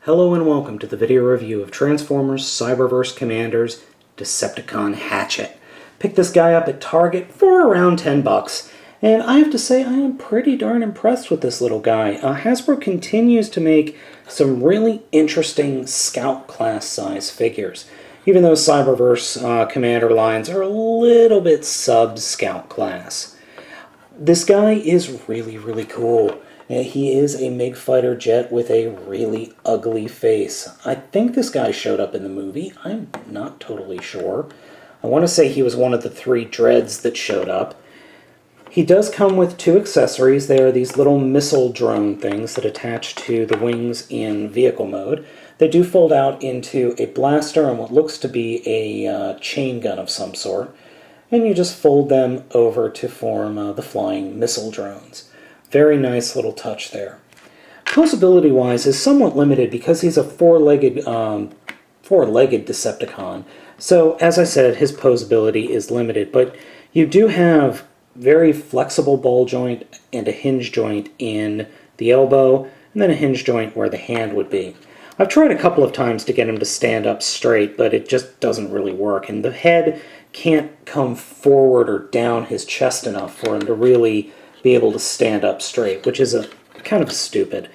Hello and welcome to the video review of Transformers Cyberverse Commander's Decepticon Hatchet. Picked this guy up at Target for around 10 bucks, and I have to say I am pretty darn impressed with this little guy. Hasbro continues to make some really interesting Scout class size figures, even though Cyberverse Commander lines are a little bit sub-Scout class. This guy is really cool. He is a MiG fighter jet with a really ugly face. I think this guy showed up in the movie. I'm not totally sure. I want to say he was one of the 3 dreads that showed up. He does come with 2 accessories. They are these little missile drone things that attach to the wings in vehicle mode. They do fold out into a blaster and what looks to be a chain gun of some sort. And you just fold them over to form the flying missile drones. Very nice little touch there. Posability-wise is somewhat limited because he's a four-legged Decepticon. So, as I said, his posability is limited, but you do have very flexible ball joint and a hinge joint in the elbow, and then a hinge joint where the hand would be. I've tried a couple of times to get him to stand up straight, but it just doesn't really work, and the head can't come forward or down his chest enough for him to really be able to stand up straight, which is kind of stupid.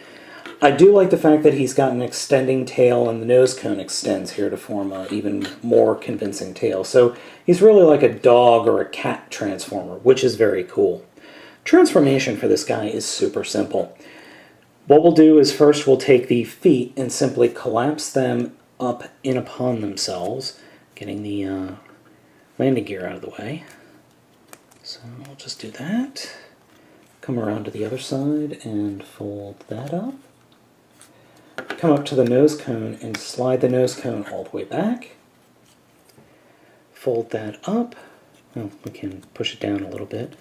I do like the fact that he's got an extending tail and the nose cone extends here to form an even more convincing tail. So he's really like a dog or a cat transformer, which is very cool. Transformation for this guy is super simple. What we'll do is first we'll take the feet and simply collapse them up in upon themselves, getting the landing gear out of the way. So we'll just do that. Come around to the other side and fold that up. Come up to the nose cone and slide the nose cone all the way back. Fold that up. Well, we can push it down a little bit.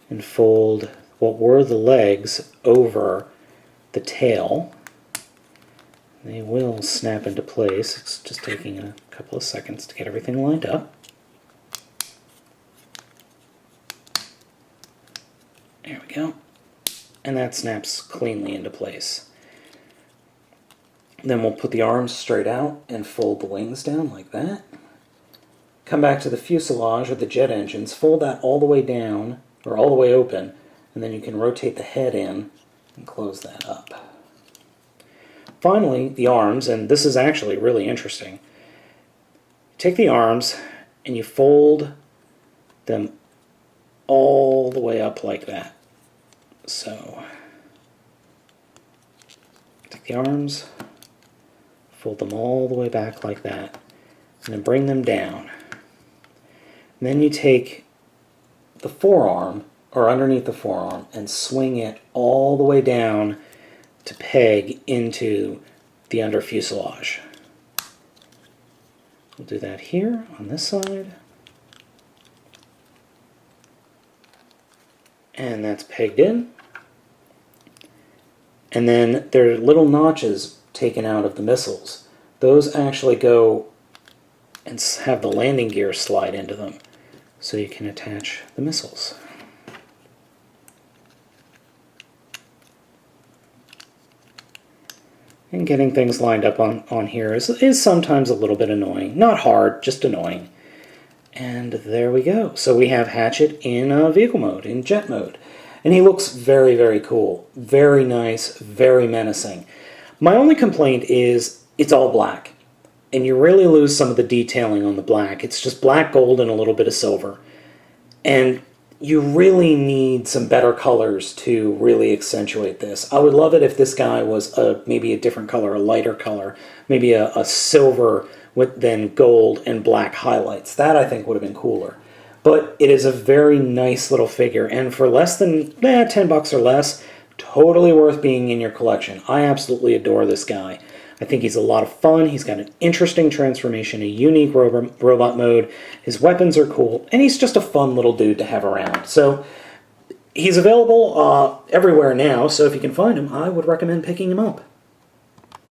And fold what were the legs over the tail. They will snap into place. It's just taking a couple of seconds to get everything lined up. There we go. And that snaps cleanly into place. Then we'll put the arms straight out and fold the wings down like that. Come back to the fuselage or the jet engines, fold that all the way down, or all the way open, and then you can rotate the head in and close that up. Finally, the arms, and this is actually really interesting. Take the arms and you fold them all the way up like that. So, take the arms, fold them all the way back like that, and then bring them down. And then you take the forearm, or underneath the forearm, and swing it all the way down to peg into the under fuselage. We'll do that here on this side. And that's pegged in. And then there are little notches taken out of the missiles. Those actually go and have the landing gear slide into them, so you can attach the missiles. And getting things lined up on here is sometimes a little bit annoying. Not hard, just annoying. And there we go. So we have Hatchet in vehicle mode, in jet mode. And he looks very cool. Very nice, very menacing. My only complaint is it's all black. And you really lose some of the detailing on the black. It's just black, gold, and a little bit of silver. And you really need some better colors to really accentuate this. I would love it if this guy was maybe a different color, a lighter color. Maybe a silver with then gold and black highlights. That I think would have been cooler. But it is a very nice little figure, and for less than 10 bucks or less, totally worth being in your collection. I absolutely adore this guy. I think he's a lot of fun. He's got an interesting transformation, a unique robot mode. His weapons are cool, and he's just a fun little dude to have around. So he's available everywhere now, so if you can find him, I would recommend picking him up.